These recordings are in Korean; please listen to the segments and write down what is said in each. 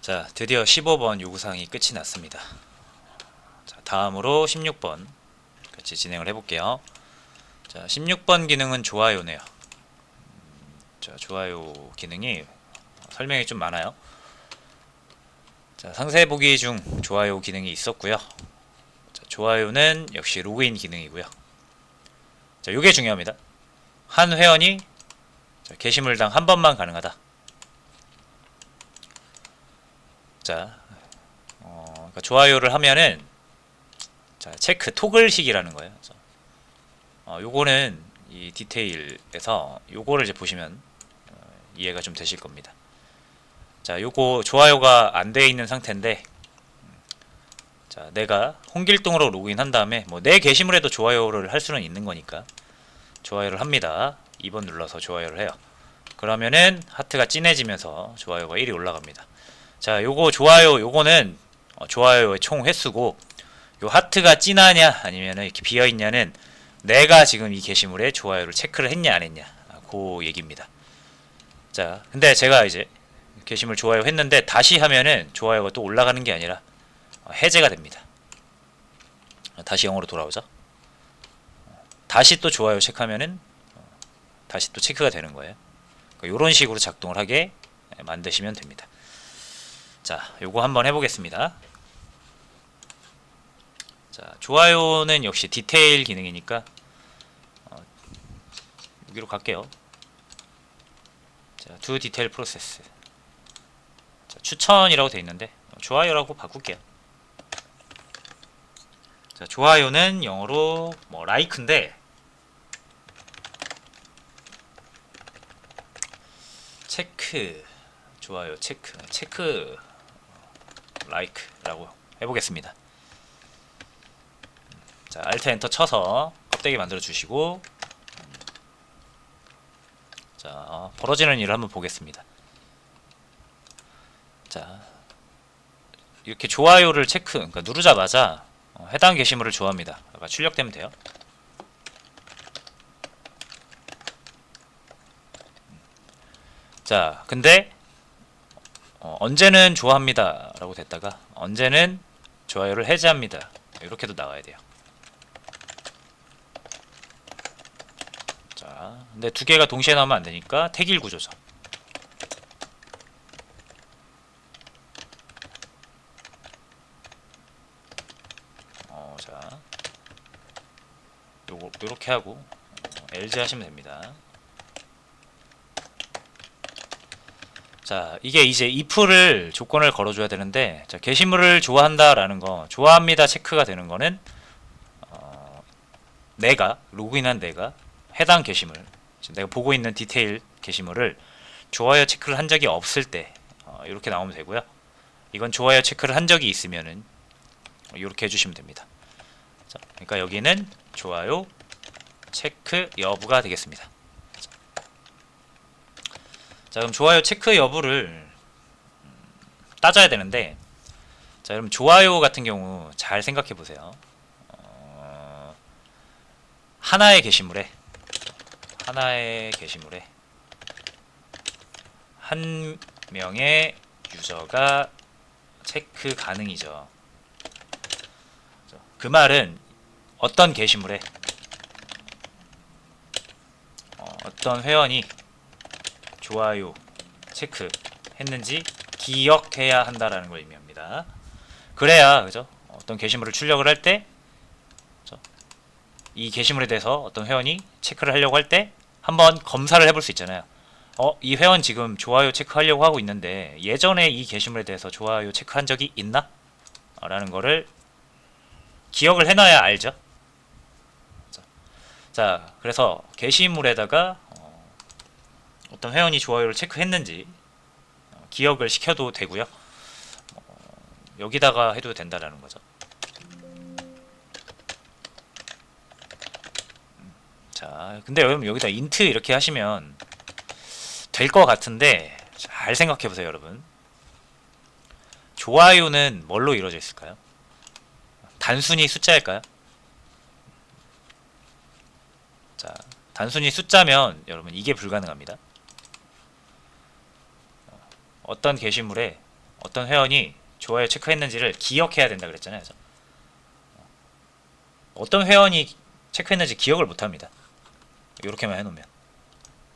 자, 드디어 15번 요구사항이 끝이 났습니다. 자, 다음으로 16번 같이 진행을 해볼게요. 자, 16번 기능은 좋아요네요. 자, 좋아요 기능이 설명이 좀 많아요. 자, 상세 보기 중 좋아요 기능이 있었고요. 자, 좋아요는 역시 로그인 기능이고요. 자, 요게 중요합니다. 한 회원이 게시물당 한 번만 가능하다. 자, 그러니까 좋아요를 하면은 자, 체크 토글식이라는 거예요. 요거는 이 디테일에서 요거를 이제 보시면 이해가 좀 되실 겁니다. 자, 요거 좋아요가 안 되어 있는 상태인데, 자, 내가 홍길동으로 로그인한 다음에 뭐 내 게시물에도 좋아요를 할 수는 있는 거니까 좋아요를 합니다. 2번 눌러서 좋아요를 해요. 그러면은 하트가 진해지면서 좋아요가 1이 올라갑니다. 자, 요거 좋아요, 요거는 좋아요의 총 횟수고, 요 하트가 진하냐 아니면 이렇게 비어 있냐는 내가 지금 이 게시물에 좋아요를 체크를 했냐 안 했냐, 그 얘기입니다. 자, 근데 제가 이제 게시물 좋아요 했는데 다시 하면은 좋아요가 또 올라가는 게 아니라 해제가 됩니다. 다시 영어로 돌아오죠. 다시 또 좋아요 체크하면은 다시 또 체크가 되는 거예요. 이런 식으로 작동을 하게 만드시면 됩니다. 자, 요거 한번 해보겠습니다. 자, 좋아요는 역시 디테일 기능이니까 여기로 갈게요. 자, 두 디테일 프로세스. 자, 추천이라고 되어 있는데 좋아요라고 바꿀게요. 자, 좋아요는 영어로 뭐 라이크인데, 체크, 좋아요 체크 라이크라고 해보겠습니다. 자, 알트 엔터 쳐서 껍데기 만들어 주시고, 자, 벌어지는 일을 한번 보겠습니다. 자, 이렇게 좋아요를 체크, 그러니까 누르자마자 해당 게시물을 좋아합니다. 아까 출력되면 돼요. 자, 근데 언제는 좋아합니다 라고 됐다가 언제는 좋아요를 해제합니다, 이렇게도 나와야 돼요. 자, 근데 두 개가 동시에 나오면 안 되니까 택일 구조죠. 자, 요렇게 하고 LG 하시면 됩니다. 자, 이게 이제 if를 조건을 걸어줘야 되는데, 자, 게시물을 좋아한다라는 거, 좋아합니다 체크가 되는 거는 내가 로그인한 내가 해당 게시물, 내가 보고 있는 디테일 게시물을 좋아요 체크를 한 적이 없을 때 이렇게 나오면 되고요. 이건 좋아요 체크를 한 적이 있으면은 이렇게 해주시면 됩니다. 자, 그러니까 여기는 좋아요 체크 여부가 되겠습니다. 자, 그럼 좋아요 체크 여부를 따져야 되는데, 자, 여러분 좋아요 같은 경우 잘 생각해 보세요. 하나의 게시물에 한 명의 유저가 체크 가능이죠. 그 말은 어떤 게시물에 어떤 회원이 좋아요 체크 했는지 기억해야 한다라는 걸 의미합니다. 그래야 그죠? 어떤 게시물을 출력을 할 때 이 게시물에 대해서 어떤 회원이 체크를 하려고 할 때 한번 검사를 해볼 수 있잖아요. 이 회원 지금 좋아요 체크하려고 하고 있는데 예전에 이 게시물에 대해서 좋아요 체크한 적이 있나? 라는 거를 기억을 해놔야 알죠. 자, 그래서 게시물에다가 어떤 회원이 좋아요를 체크했는지 기억을 시켜도 되고요. 여기다가 해도 된다라는 거죠. 자, 근데 여러분 여기다 인트 이렇게 하시면 될 것 같은데 잘 생각해 보세요, 여러분. 좋아요는 뭘로 이루어져 있을까요? 단순히 숫자일까요? 자, 단순히 숫자면 여러분 이게 불가능합니다. 어떤 게시물에 어떤 회원이 좋아요 체크했는지를 기억해야 된다 그랬잖아요. 그래서 어떤 회원이 체크했는지 기억을 못합니다. 이렇게만 해놓으면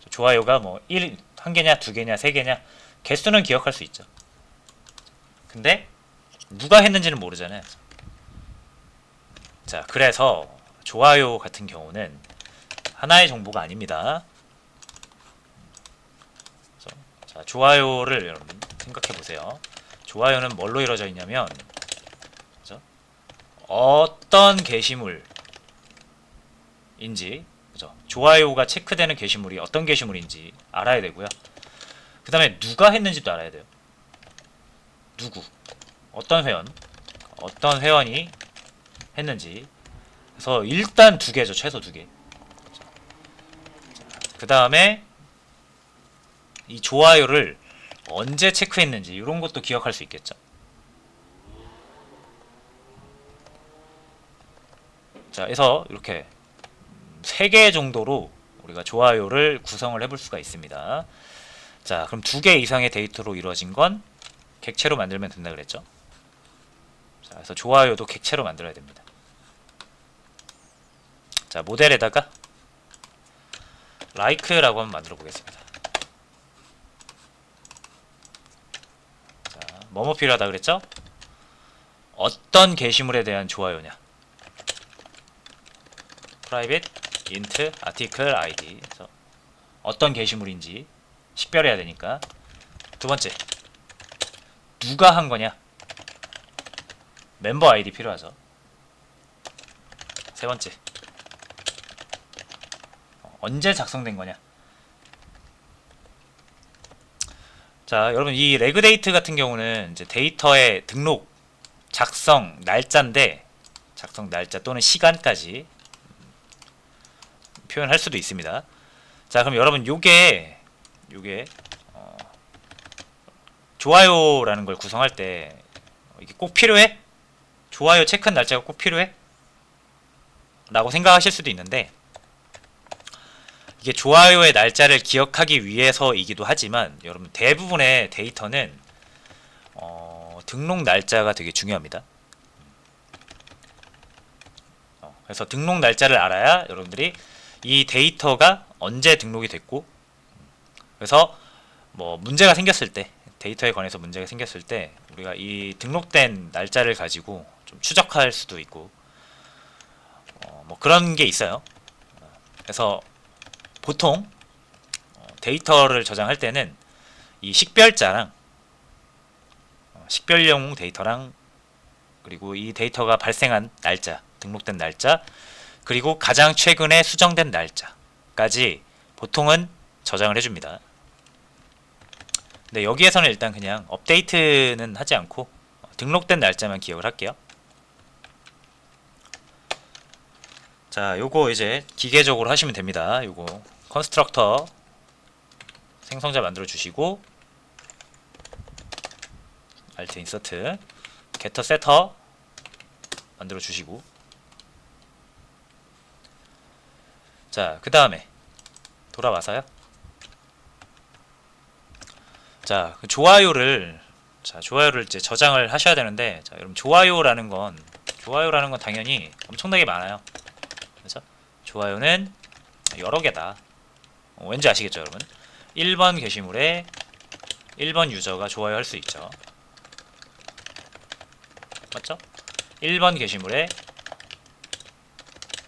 좋아요가 뭐 1개냐 2개냐 3개냐 개수는 기억할 수 있죠. 근데 누가 했는지는 모르잖아요. 자, 그래서 좋아요 같은 경우는 하나의 정보가 아닙니다. 자, 좋아요를 여러분 생각해 보세요. 좋아요는 뭘로 이루어져 있냐면, 그죠? 어떤 게시물인지, 그죠? 좋아요가 체크되는 게시물이 어떤 게시물인지 알아야 되고요. 그 다음에 누가 했는지도 알아야 돼요. 누구, 어떤 회원이 했는지. 그래서 일단 2개죠. 최소 2개. 그 다음에 이 좋아요를 언제 체크했는지 이런 것도 기억할 수 있겠죠. 자, 그래서 이렇게 3개 정도로 우리가 좋아요를 구성을 해볼 수가 있습니다. 자, 그럼 2개 이상의 데이터로 이루어진 건 객체로 만들면 된다 그랬죠. 자, 그래서 좋아요도 객체로 만들어야 됩니다. 자, 모델에다가 like라고 한번 만들어 보겠습니다. 자, 뭐뭐 필요하다 그랬죠? 어떤 게시물에 대한 좋아요냐. private int article id. 그래서 어떤 게시물인지 식별해야 되니까. 두 번째, 누가 한 거냐. 멤버 아이디 필요하죠. 세 번째, 언제 작성된 거냐. 자, 여러분 이 레그데이트 같은 경우는 이제 데이터의 등록, 작성 날짜인데, 작성 날짜 또는 시간까지 표현할 수도 있습니다. 자, 그럼 여러분 요게 좋아요라는 걸 구성할 때 이게 꼭 필요해? 좋아요 체크한 날짜가 꼭 필요해? 라고 생각하실 수도 있는데, 이게 좋아요의 날짜를 기억하기 위해서이기도 하지만 여러분 대부분의 데이터는 등록 날짜가 되게 중요합니다. 그래서 등록 날짜를 알아야 여러분들이 이 데이터가 언제 등록이 됐고, 그래서 뭐 문제가 생겼을 때, 데이터에 관해서 문제가 생겼을 때 우리가 이 등록된 날짜를 가지고 좀 추적할 수도 있고, 뭐 그런 게 있어요. 그래서 보통 데이터를 저장할 때는 이 식별자랑 식별용 데이터랑, 그리고 이 데이터가 발생한 날짜, 등록된 날짜, 그리고 가장 최근에 수정된 날짜까지 보통은 저장을 해줍니다. 근데 여기에서는 일단 그냥 업데이트는 하지 않고 등록된 날짜만 기억을 할게요. 자, 요거 이제 기계적으로 하시면 됩니다. 요거 컨스트럭터 생성자 만들어 주시고, alt insert getter setter 만들어 주시고, 자, 그 다음에 돌아와서요. 자, 좋아요를 이제 저장을 하셔야 되는데, 자, 여러분 좋아요라는 건 당연히 엄청나게 많아요. 그래서 좋아요는 여러 개다. 왠지 아시겠죠, 여러분? 1번 게시물에 1번 유저가 좋아요 할 수 있죠. 맞죠? 1번 게시물에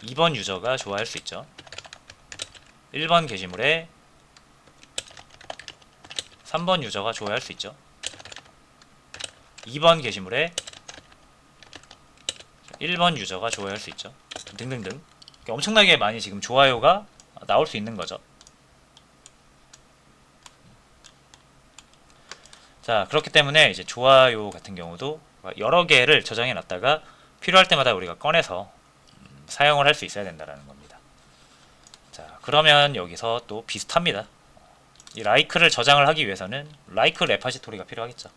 2번 유저가 좋아할 수 있죠. 1번 게시물에 3번 유저가 좋아할 수 있죠. 2번 게시물에 1번 유저가 좋아할 수 있죠. 등등등. 엄청나게 많이 지금 좋아요가 나올 수 있는 거죠. 자, 그렇기 때문에 이제 좋아요 같은 경우도 여러 개를 저장해 놨다가 필요할 때마다 우리가 꺼내서 사용을 할 수 있어야 된다는 겁니다. 자, 그러면 여기서 또 비슷합니다. 이 like를 저장을 하기 위해서는 like 레파지토리가 필요하겠죠.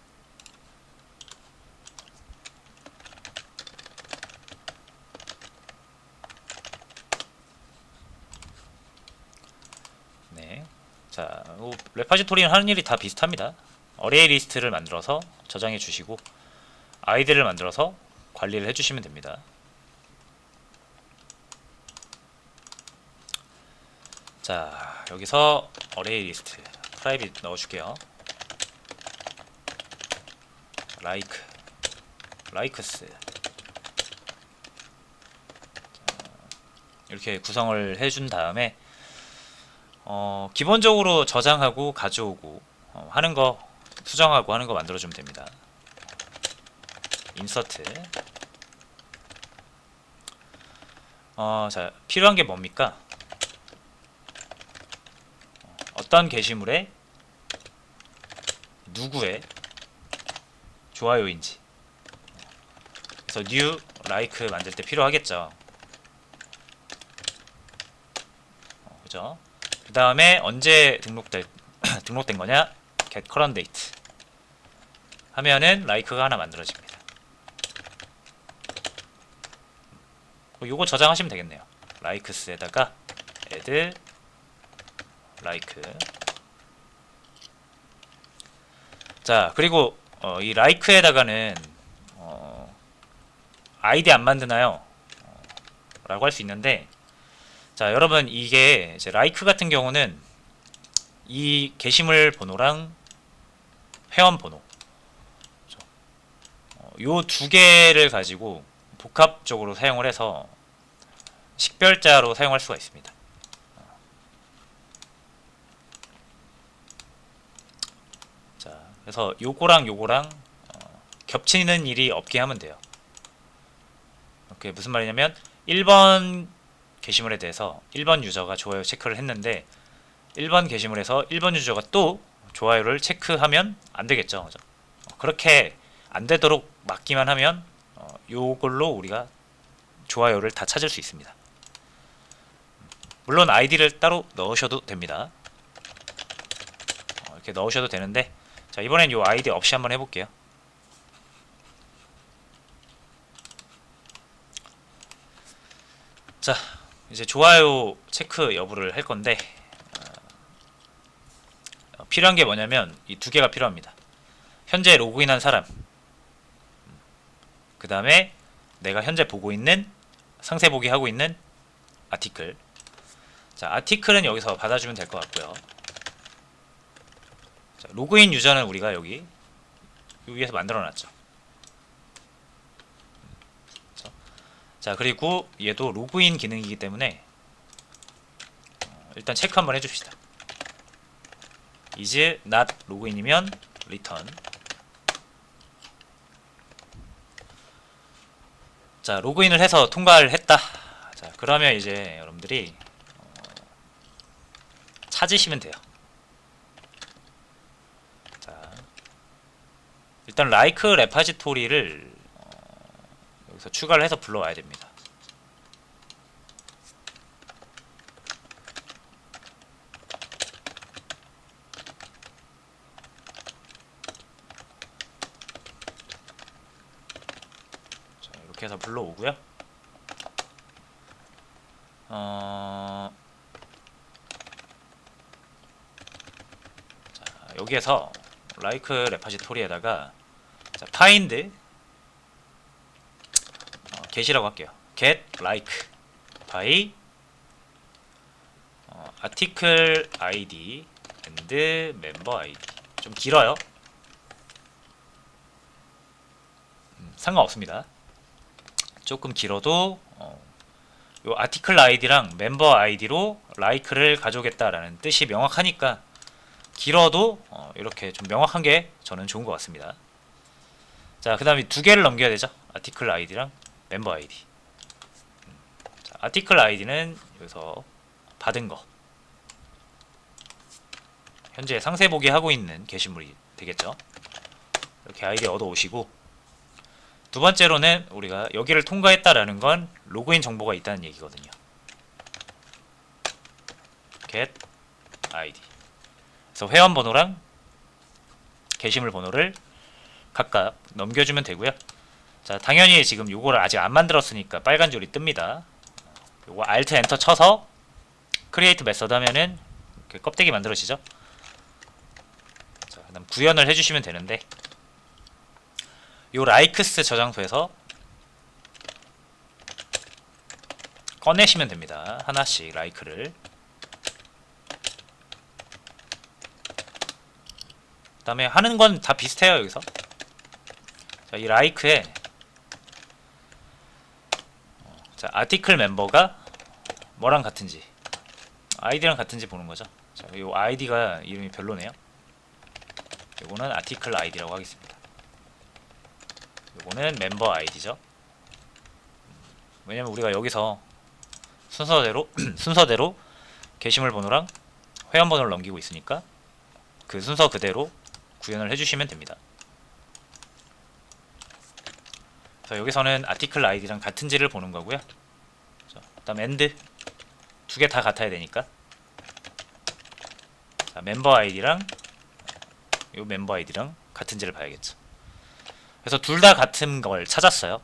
네. 자, 레파지토리는 하는 일이 다 비슷합니다. 어레이 리스트를 만들어서 저장해 주시고 아이디를 만들어서 관리를 해주시면 됩니다. 자, 여기서 어레이 리스트 프라이빗 넣어줄게요. 라이크스 이렇게 구성을 해준 다음에 기본적으로 저장하고 가져오고 하는 거 수정하고 하는 거 만들어주면 됩니다. 인서트. 자, 필요한 게 뭡니까? 어떤 게시물에 누구의 좋아요인지. 그래서 new like 만들 때 필요하겠죠. 그죠? 그 다음에 언제 등록된 거냐? get current date 하면은 like가 하나 만들어집니다. 요거 저장하시면 되겠네요. likes에다가 add like. 자, 그리고 이 like에다가는 아이디 안 만드나요? 라고 할 수 있는데, 자, 여러분 이게 이제 like 같은 경우는 이 게시물 번호랑 회원 번호 요 두 개를 가지고 복합적으로 사용을 해서 식별자로 사용할 수가 있습니다. 자, 그래서 요거랑 겹치는 일이 없게 하면 돼요. 그게 무슨 말이냐면 1번 게시물에 대해서 1번 유저가 좋아요 체크를 했는데 1번 게시물에서 1번 유저가 또 좋아요를 체크하면 안 되겠죠. 그죠? 그렇게 안 되도록 막기만 하면 요걸로 우리가 좋아요를 다 찾을 수 있습니다. 물론 아이디를 따로 넣으셔도 됩니다. 이렇게 넣으셔도 되는데, 자, 이번엔 요 아이디 없이 한번 해볼게요. 자, 이제 좋아요 체크 여부를 할 건데, 필요한 게 뭐냐면 이 두 개가 필요합니다. 현재 로그인한 사람, 그 다음에 내가 현재 보고 있는 상세 보기 하고 있는 아티클. 자, 아티클은 여기서 받아주면 될 것 같고요. 자, 로그인 유저는 우리가 여기 위에서 만들어놨죠. 자, 그리고 얘도 로그인 기능이기 때문에 일단 체크 한번 해줍시다. is not 로그인이면 return. 자, 로그인을 해서 통과를 했다. 자, 그러면 이제 여러분들이 찾으시면 돼요. 자, 일단 like 레파지토리를 여기서 추가를 해서 불러와야 됩니다. 자, 이렇게 해서 불러오고요. 자, 여기에서 like 레파지토리에다가 자, find get이라고 할게요. get like by article id and member id. 좀 길어요. 상관없습니다. 조금 길어도 요 아티클 아이디랑 멤버 아이디로 like를 가져오겠다라는 뜻이 명확하니까 길어도 이렇게 좀 명확한 게 저는 좋은 것 같습니다. 자, 그 다음에 두 개를 넘겨야 되죠. 아티클 아이디랑 멤버 아이디. 자, 아티클 아이디는 여기서 받은 거, 현재 상세 보기 하고 있는 게시물이 되겠죠. 이렇게 아이디 얻어 오시고, 두 번째로는 우리가 여기를 통과했다라는 건 로그인 정보가 있다는 얘기거든요. get id. 그래서 회원 번호랑 게시물 번호를 각각 넘겨주면 되고요. 자, 당연히 지금 요거를 아직 안 만들었으니까 빨간 줄이 뜹니다. 요거 Alt 엔터 쳐서 create method 하면은 이렇게 껍데기 만들어지죠. 자, 그다음 구현을 해주시면 되는데 요 라이크스 저장소에서 꺼내시면 됩니다. 하나씩 라이크를. 그 다음에 하는 건 다 비슷해요. 여기서 자, 이 라이크에 자, 아티클 멤버가 뭐랑 같은지 아이디랑 같은지 보는 거죠. 자, 이 아이디가 이름이 별로네요. 요거는 아티클 아이디라고 하겠습니다. 요거는 멤버 아이디죠. 왜냐면 우리가 여기서 순서대로 순서대로 게시물 번호랑 회원 번호를 넘기고 있으니까 그 순서 그대로 구현을 해주시면 됩니다. 그래서 여기서는 아티클 아이디랑 같은지를 보는 거고요. 그 다음 엔드 두 개 다 같아야 되니까 자, 멤버 아이디랑 요 멤버 아이디랑 같은지를 봐야겠죠. 그래서 둘 다 같은 걸 찾았어요.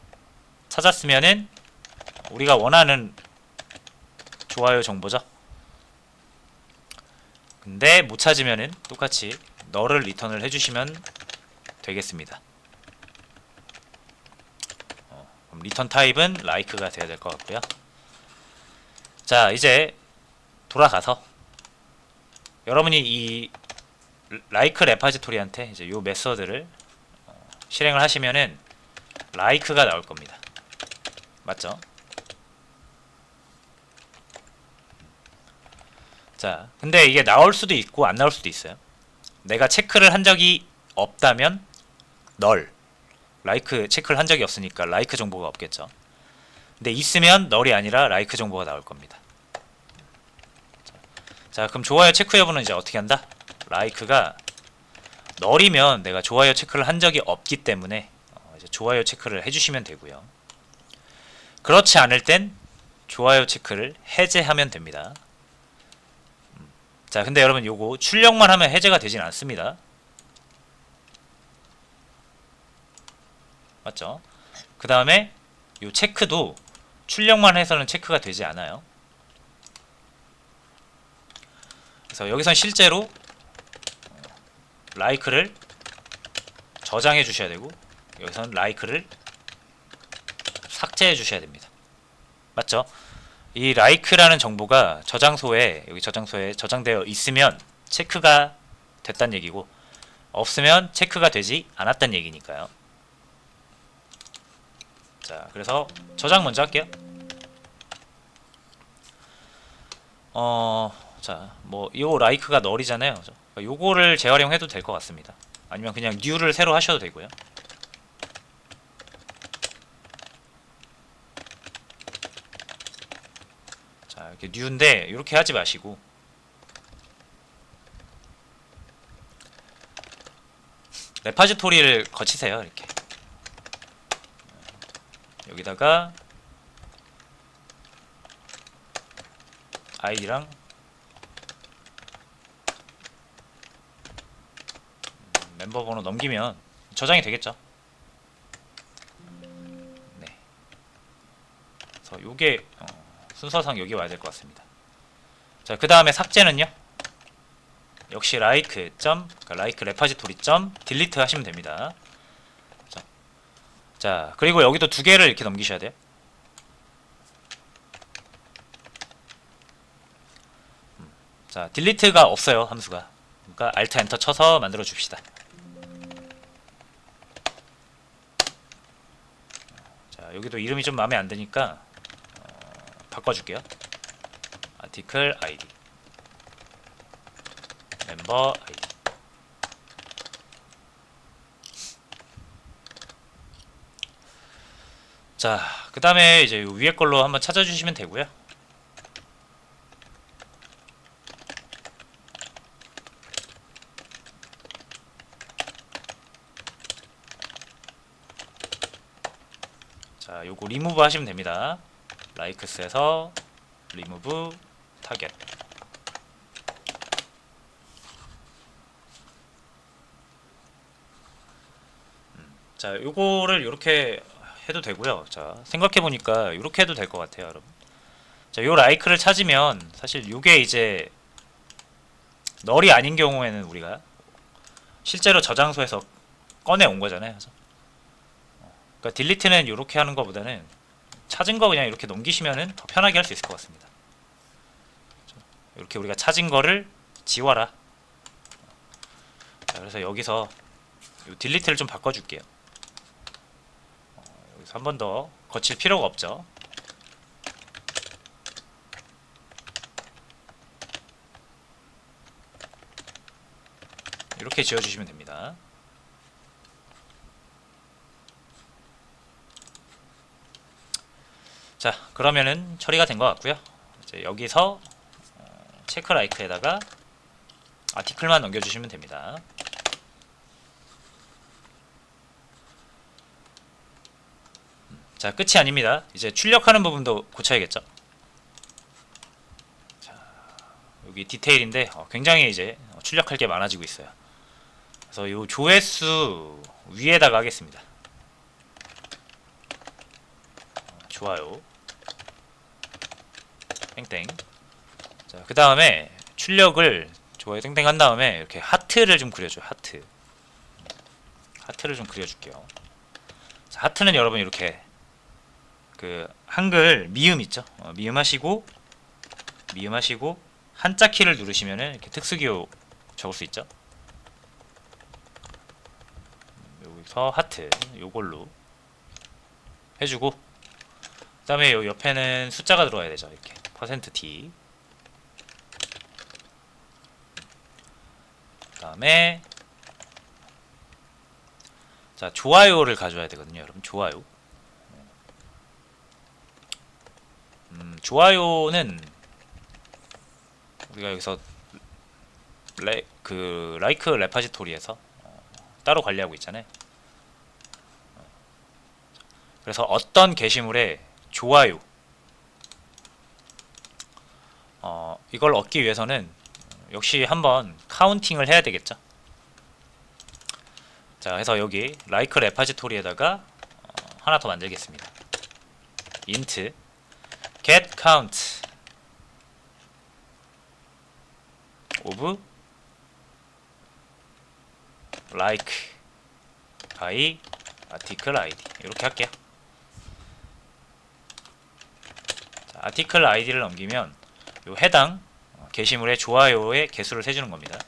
찾았으면은 우리가 원하는 좋아요 정보죠. 근데 못 찾으면은 똑같이 너를 리턴을 해주시면 되겠습니다. 그럼 리턴 타입은 라이크가 돼야 될 것 같고요. 자, 이제 돌아가서 여러분이 이 라이크 레파지토리한테 이제 요 메서드를 실행을 하시면은 라이크가 나올 겁니다. 맞죠? 자, 근데 이게 나올 수도 있고 안 나올 수도 있어요. 내가 체크를 한 적이 없다면 널 라이크 체크를 한 적이 없으니까 라이크 정보가 없겠죠. 근데 있으면 널이 아니라 라이크 정보가 나올 겁니다. 자, 그럼 좋아요 체크 여부는 이제 어떻게 한다? 라이크가 널이면 내가 좋아요 체크를 한 적이 없기 때문에 이제 좋아요 체크를 해주시면 되고요. 그렇지 않을 땐 좋아요 체크를 해제하면 됩니다. 자, 근데 여러분 요거 출력만 하면 해제가 되진 않습니다. 맞죠? 그 다음에 요 체크도 출력만 해서는 체크가 되지 않아요. 그래서 여기선 실제로 라이크를 저장해 주셔야 되고 여기선 라이크를 삭제해 주셔야 됩니다. 맞죠? 이 라이크라는 정보가 저장소에 여기 저장소에 저장되어 있으면 체크가 됐단 얘기고 없으면 체크가 되지 않았단 얘기니까요. 자, 그래서 저장 먼저 할게요. 자, 뭐 요 라이크가 널이잖아요. 그러니까 요거를 재활용해도 될 것 같습니다. 아니면 그냥 뉴를 새로 하셔도 되고요. 자, 이렇게 뉴인데 이렇게 하지 마시고 레파지토리를 거치세요. 이렇게 여기다가 아이디랑 멤버 번호 넘기면 저장이 되겠죠. 네. 그래서 요게 순서상 여기 와야 될 것 같습니다. 자, 그 다음에 삭제는요. 역시 라이크 점 그러니까 라이크 레파지토리 점 딜리트 하시면 됩니다. 자, 그리고 여기도 두 개를 이렇게 넘기셔야 돼요. 자, 딜리트가 없어요, 함수가. 그러니까 Alt 엔터 쳐서 만들어 줍시다. 자, 여기도 이름이 좀 마음에 안 드니까 바꿔줄게요. 아티클 아이디 멤버 아이디. 자, 그 다음에 이제 위에 걸로 한번 찾아주시면 되고요. 자, 요거 리무브 하시면 됩니다. 라이크스에서 리무브 타겟. 자, 요거를 이렇게 해도 되고요. 자, 생각해보니까 이렇게 해도 될 것 같아요, 여러분. 자, 요 라이크를 찾으면 사실 요게 이제 널이 아닌 경우에는 우리가 실제로 저장소에서 꺼내 온 거잖아요. 그래서 그러니까 딜리트는 이렇게 하는 것보다는 찾은 거 그냥 이렇게 넘기시면은 더 편하게 할 수 있을 것 같습니다. 이렇게 우리가 찾은 거를 지워라. 자, 그래서 여기서 이 딜리트를 좀 바꿔줄게요. 여기서 한 번 더 거칠 필요가 없죠. 이렇게 지워주시면 됩니다. 자, 그러면은 처리가 된 것 같고요. 이제 여기서 체크 라이크에다가 아티클만 넘겨주시면 됩니다. 자, 끝이 아닙니다. 이제 출력하는 부분도 고쳐야겠죠. 자, 여기 디테일인데 굉장히 이제 출력할 게 많아지고 있어요. 그래서 이 조회수 위에다가 하겠습니다. 좋아요. 땡땡. 자, 그 다음에 출력을 좋아요 땡땡 한 다음에 이렇게 하트를 좀 그려줘요. 하트를 좀 그려줄게요. 자, 하트는 여러분 이렇게 그 한글 미음 있죠? 미음 하시고 한자 키를 누르시면은 이렇게 특수기호 적을 수 있죠? 여기서 하트 요걸로 해주고 그 다음에 요 옆에는 숫자가 들어와야 되죠. 이렇게 %t 그 다음에 자 좋아요를 가져와야 되거든요. 여러분 좋아요 좋아요는 우리가 여기서 라이크 레파지토리에서 따로 관리하고 있잖아요. 그래서 어떤 게시물에 좋아요 이걸 얻기 위해서는 역시 한번 카운팅을 해야 되겠죠. 자, 해서 여기 라이크 레파지토리에다가 하나 더 만들겠습니다. int get count of like by article id 이렇게 할게요. 자, article id를 넘기면 요 해당 게시물의 좋아요의 개수를 세주는 겁니다.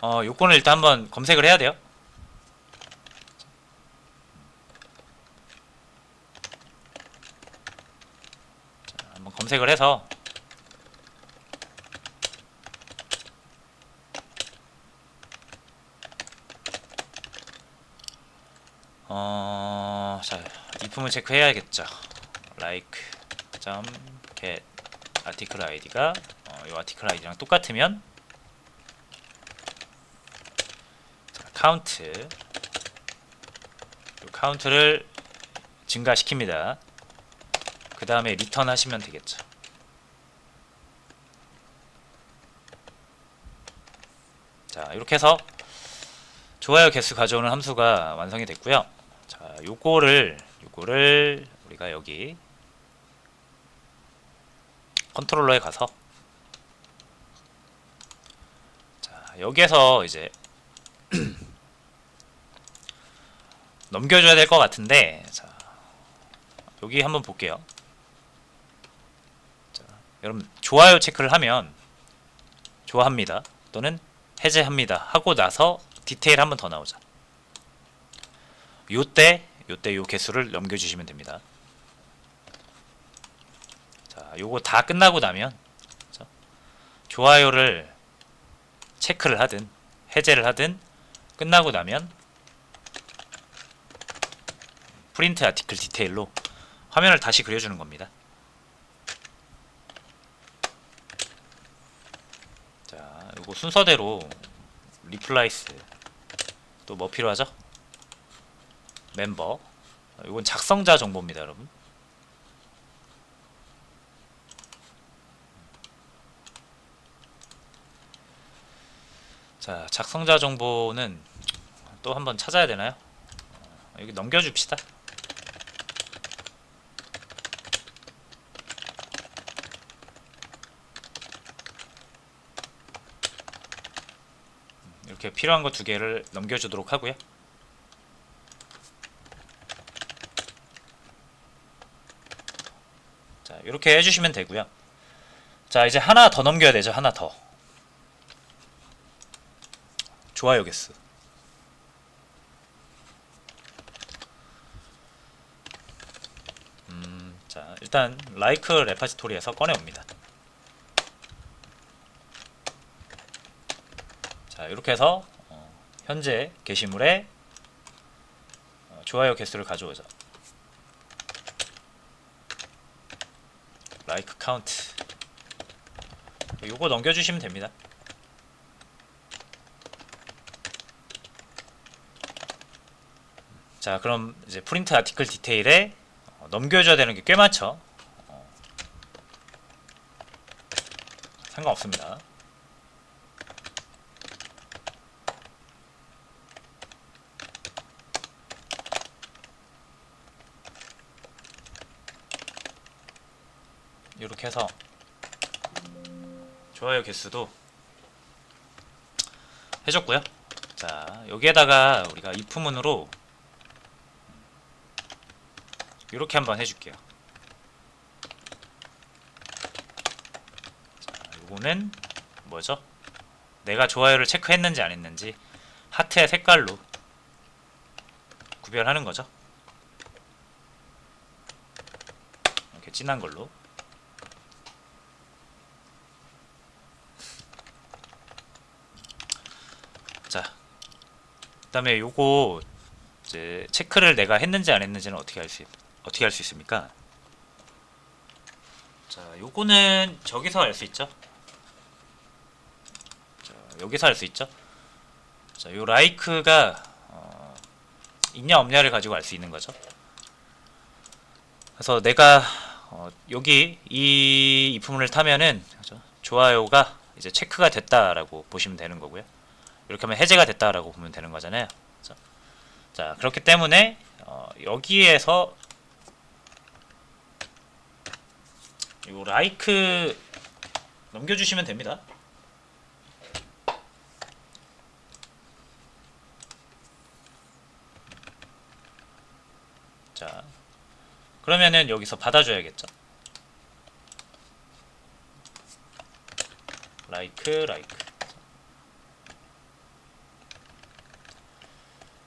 요건을 일단 한번 검색을 해야 돼요. 자, 한번 검색을 해서 자, 이품을 체크해야겠죠. like get article id가 이 article id랑 똑같으면 카운트 카운트를 증가시킵니다. 그 다음에 리턴 하시면 되겠죠. 자, 이렇게 해서 좋아요 개수 가져오는 함수가 완성이 됐고요. 자, 요거를 우리가 여기 컨트롤러에 가서 자, 여기에서 이제 넘겨줘야 될 것 같은데 자, 여기 한번 볼게요. 자, 여러분 좋아요 체크를 하면 좋아합니다 또는 해제합니다 하고 나서 디테일 한번 더 나오죠. 요때 요 개수를 넘겨주시면 됩니다. 자, 요거 다 끝나고 나면 그렇죠? 좋아요를 체크를 하든 해제를 하든 끝나고 나면 프린트 아티클 디테일로 화면을 다시 그려주는 겁니다. 자, 요거 순서대로 리플라이스 또 뭐 필요하죠? 멤버 이건 작성자 정보입니다, 여러분. 자, 작성자 정보는 또 한번 찾아야 되나요? 여기 넘겨줍시다. 이렇게 필요한 거 두 개를 넘겨주도록 하고요. 자, 이렇게 해주시면 되고요. 자, 이제 하나 더 넘겨야 되죠. 하나 더. 좋아요 개수. 자, 일단 라이크 레파지토리에서 꺼내옵니다. 자, 이렇게 해서 현재 게시물에 좋아요 개수를 가져오죠. 라이크 카운트. 요거 넘겨주시면 됩니다. 자, 그럼 이제 프린트 아티클 디테일에 넘겨줘야 되는 게 꽤 많죠. 상관없습니다. 이렇게 해서 좋아요 개수도 해줬고요. 자, 여기에다가 우리가 if문으로 이렇게 한번 해줄게요. 자, 요거는 뭐죠? 내가 좋아요를 체크했는지 안 했는지 하트의 색깔로 구별하는 거죠. 이렇게 진한 걸로. 자, 그다음에 요거 이제 체크를 내가 했는지 안 했는지는 어떻게 할 수 있습니까? 자, 요거는 저기서 알 수 있죠. 자, 여기서 알 수 있죠. 자, 요 라이크가 있냐 없냐를 가지고 알 수 있는 거죠. 그래서 내가 여기 이 이품을 타면은 그죠? 좋아요가 이제 체크가 됐다라고 보시면 되는 거고요. 이렇게 하면 해제가 됐다라고 보면 되는 거잖아요. 그죠? 자, 그렇기 때문에 여기에서 요 라이크 넘겨주시면 됩니다. 자, 그러면은 여기서 받아줘야겠죠. 라이크.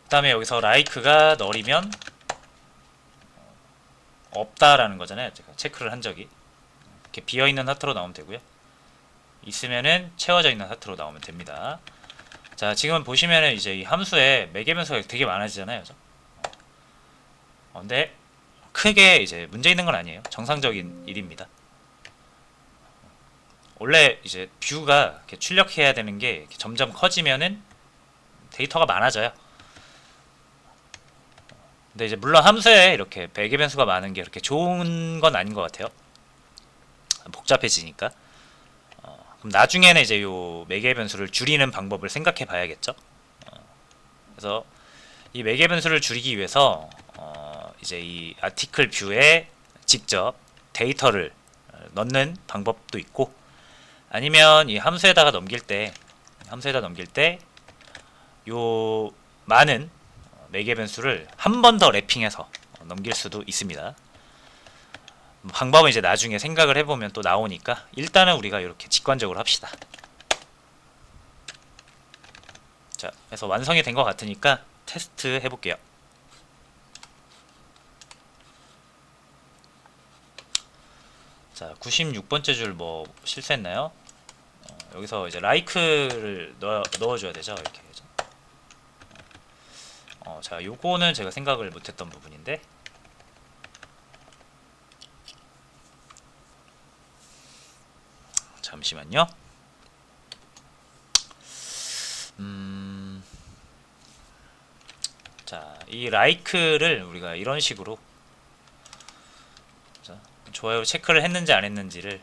그 다음에 여기서 라이크가 널이면 없다라는 거잖아요. 제가 체크를 한 적이. 이렇게 비어있는 하트로 나오면 되고요. 있으면은 채워져 있는 하트로 나오면 됩니다. 자, 지금 보시면은 이제 이 함수에 매개 변수가 되게 많아지잖아요. 근데 크게 이제 문제 있는 건 아니에요. 정상적인 일입니다. 원래 이제 뷰가 이렇게 출력해야 되는 게 이렇게 점점 커지면은 데이터가 많아져요. 근데 이제 물론 함수에 이렇게 매개 변수가 많은 게 그렇게 좋은 건 아닌 것 같아요. 복잡해지니까. 그럼 나중에는 이제 요 매개 변수를 줄이는 방법을 생각해 봐야겠죠. 그래서 이 매개 변수를 줄이기 위해서 이제 이 아티클 뷰에 직접 데이터를 넣는 방법도 있고, 아니면 이 함수에다 넘길 때 요 많은 매개 변수를 한 번 더 랩핑해서 넘길 수도 있습니다. 방법은 이제 나중에 생각을 해보면 또 나오니까 일단은 우리가 이렇게 직관적으로 합시다. 자, 그래서 완성이 된 것 같으니까 테스트 해볼게요. 자, 96번째 줄 뭐 실수했나요? 여기서 이제 라이크를 넣어줘야 되죠. 이렇게. 자, 요거는 제가 생각을 못했던 부분인데, 잠시만요. 자, 이 라이크를 우리가 이런 식으로 좋아요 체크를 했는지 안 했는지를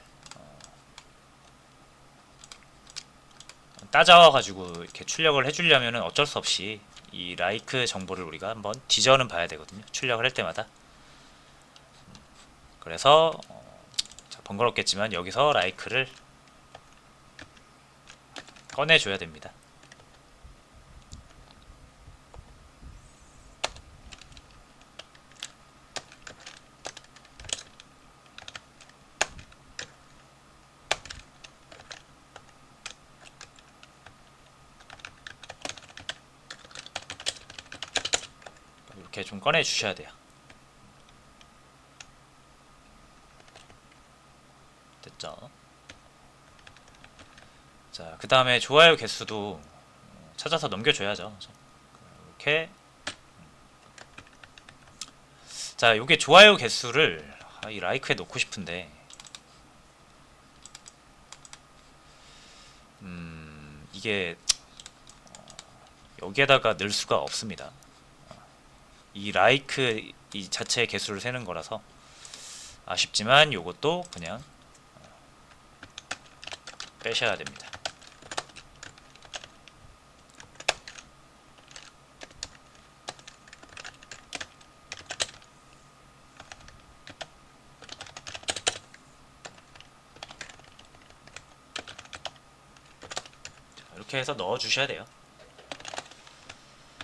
따져와 가지고 이렇게 출력을 해주려면 어쩔 수 없이 이 라이크 정보를 우리가 한번 뒤져는 봐야 되거든요. 출력을 할 때마다. 그래서 번거롭겠지만 여기서 라이크를 꺼내줘야 됩니다. 이렇게 좀 꺼내 주셔야 돼요. 됐죠? 자, 그 다음에 좋아요 개수도 찾아서 넘겨줘야죠. 이렇게. 자, 요게 좋아요 개수를 이 라이크에 놓고 싶은데 이게 여기에다가 넣을 수가 없습니다. 이 라이크 이 자체의 개수를 세는 거라서 아쉽지만 요것도 그냥 빼셔야 됩니다. 이렇게 해서 넣어 주셔야 돼요.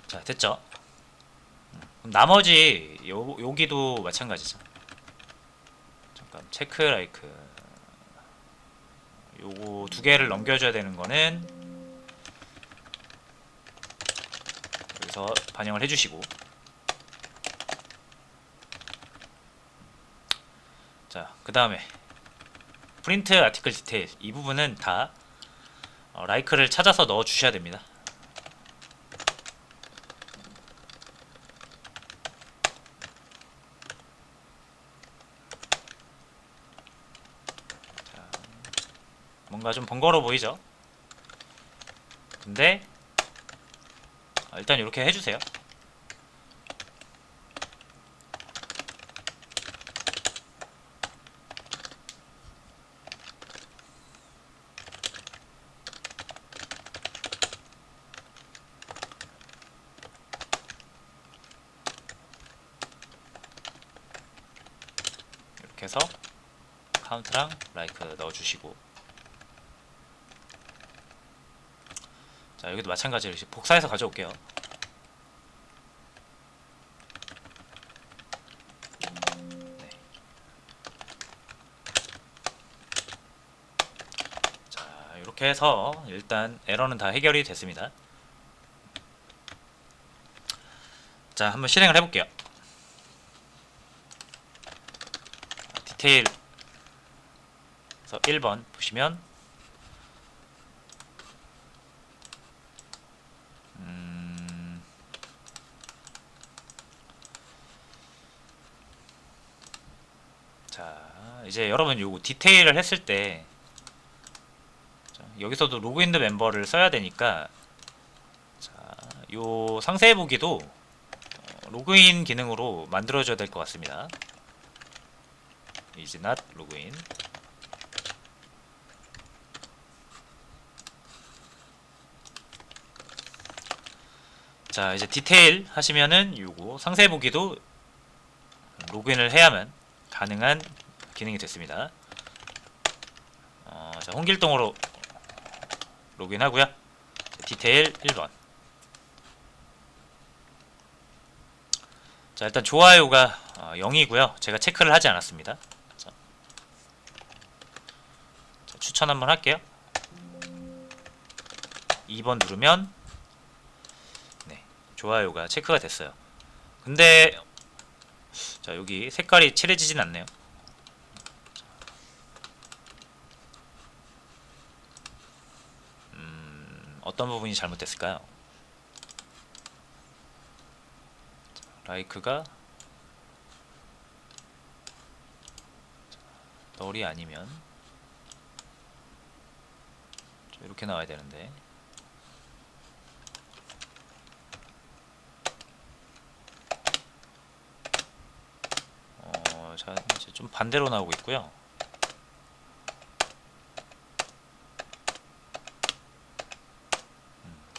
자, 됐죠? 그럼 나머지 여기도 마찬가지죠. 잠깐 체크 라이크 요거 두 개를 넘겨줘야 되는 거는 여기서 반영을 해주시고, 자, 그 다음에 프린트 아티클 디테일 이 부분은 다 라이크를 찾아서 넣어 주셔야 됩니다. 자, 뭔가 좀 번거로워 보이죠? 근데 일단 이렇게 해주세요. 이렇게 해서 카운트랑 라이크 넣어주시고, 자, 여기도 마찬가지로 복사해서 가져올게요. 네. 자, 이렇게 해서 일단 에러는 다 해결이 됐습니다. 자, 한번 실행을 해볼게요. 디테일에서 1번 보시면 자, 이제 여러분 요거 디테일을 했을 때 여기서도 로그인드 멤버를 써야 되니까, 자, 요 상세 보기도 로그인 기능으로 만들어줘야 될 것 같습니다. is not login. 자, 이제 디테일 하시면은 요거 상세 보기도 로그인을 해야만 가능한 기능이 됐습니다. 자, 홍길동으로 로그인 하고요. 디테일 1번. 자, 일단 좋아요가 0이고요. 제가 체크를 하지 않았습니다. 자, 추천 한번 할게요. 2번 누르면 네, 좋아요가 체크가 됐어요. 근데 자, 여기 색깔이 칠해지진 않네요. 어떤 부분이 잘못됐을까요? 라이크가 널이 아니면 이렇게 나와야 되는데, 자, 이제 좀 반대로 나오고 있고요.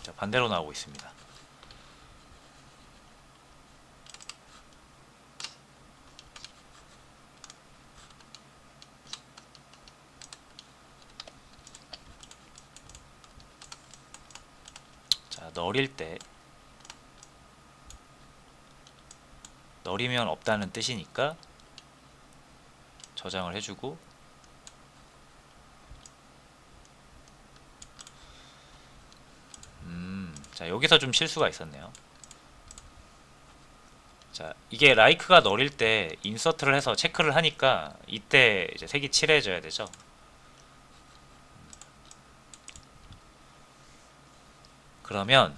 자, 반대로 나오고 있습니다. 자, 널일 때 널이면 없다는 뜻이니까 저장을 해주고, 자, 여기서 좀 실수가 있었네요. 자, 이게 라이크가 널일 때 인서트를 해서 체크를 하니까 이때 이제 색이 칠해져야 되죠. 그러면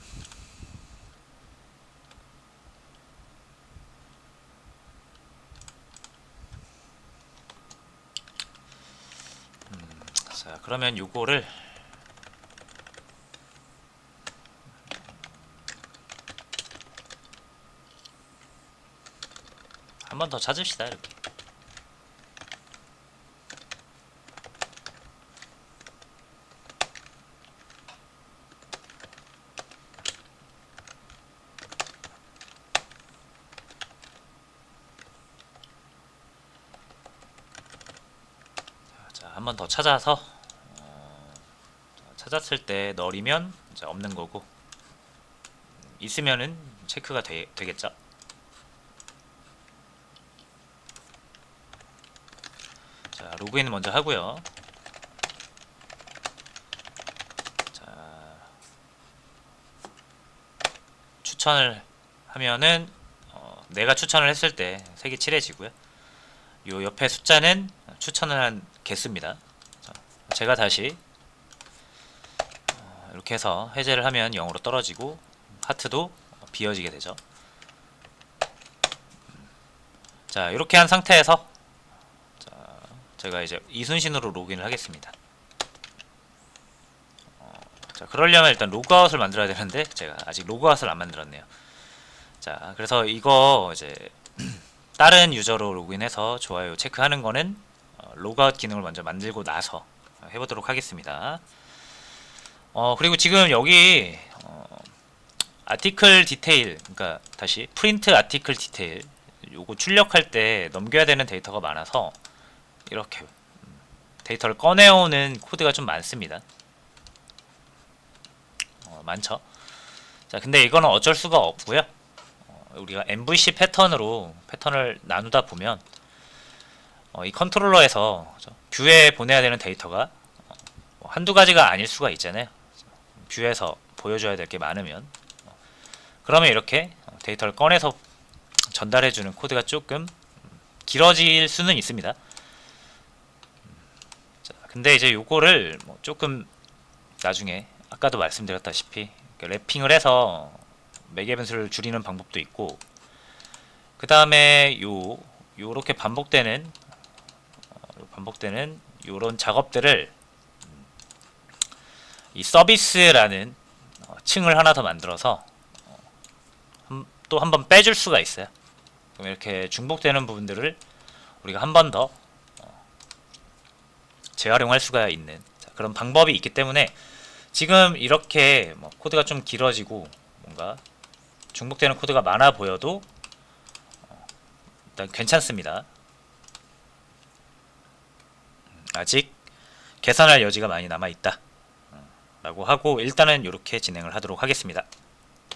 자, 그러면 요거를 한 번 더 찾읍시다. 이렇게. 자, 한 번 더 찾아서 찾았을 때 널이면 이제 없는 거고, 있으면은 체크가 되겠죠. 자, 로그인 먼저 하고요. 자, 추천을 하면은 내가 추천을 했을 때 색이 칠해지고요. 요 옆에 숫자는 추천을 한 개수입니다. 자, 제가 다시 이렇게 해서 해제를 하면 0으로 떨어지고 하트도 비어지게 되죠. 자, 이렇게 한 상태에서 자, 제가 이제 이순신으로 로그인을 하겠습니다. 자, 그러려면 일단 로그아웃을 만들어야 되는데 제가 아직 로그아웃을 안 만들었네요. 자, 그래서 이거 이제 다른 유저로 로그인해서 좋아요 체크하는 거는 로그아웃 기능을 먼저 만들고 나서 해보도록 하겠습니다. 그리고 지금 여기 아티클 디테일, 그러니까 다시 프린트 아티클 디테일, 요거 출력할 때 넘겨야 되는 데이터가 많아서 이렇게 데이터를 꺼내오는 코드가 좀 많습니다. 많죠. 자, 근데 이거는 어쩔 수가 없고요. 우리가 MVC 패턴으로 패턴을 나누다 보면 이 컨트롤러에서 뷰에 보내야 되는 데이터가 한두 가지가 아닐 수가 있잖아요. 뷰에서 보여줘야 될 게 많으면 그러면 이렇게 데이터를 꺼내서 전달해주는 코드가 조금 길어질 수는 있습니다. 자, 근데 이제 요거를 조금 나중에 아까도 말씀드렸다시피 랩핑을 해서 매개 변수를 줄이는 방법도 있고, 그 다음에 요렇게 반복되는 요런 작업들을 이 서비스라는 층을 하나 더 만들어서 또 한 번 빼줄 수가 있어요. 그럼 이렇게 중복되는 부분들을 우리가 한 번 더 재활용할 수가 있는 그런 방법이 있기 때문에 지금 이렇게 코드가 좀 길어지고 뭔가 중복되는 코드가 많아 보여도 일단 괜찮습니다. 아직 개선할 여지가 많이 남아 있다 라고 하고 일단은 이렇게 진행을 하도록 하겠습니다.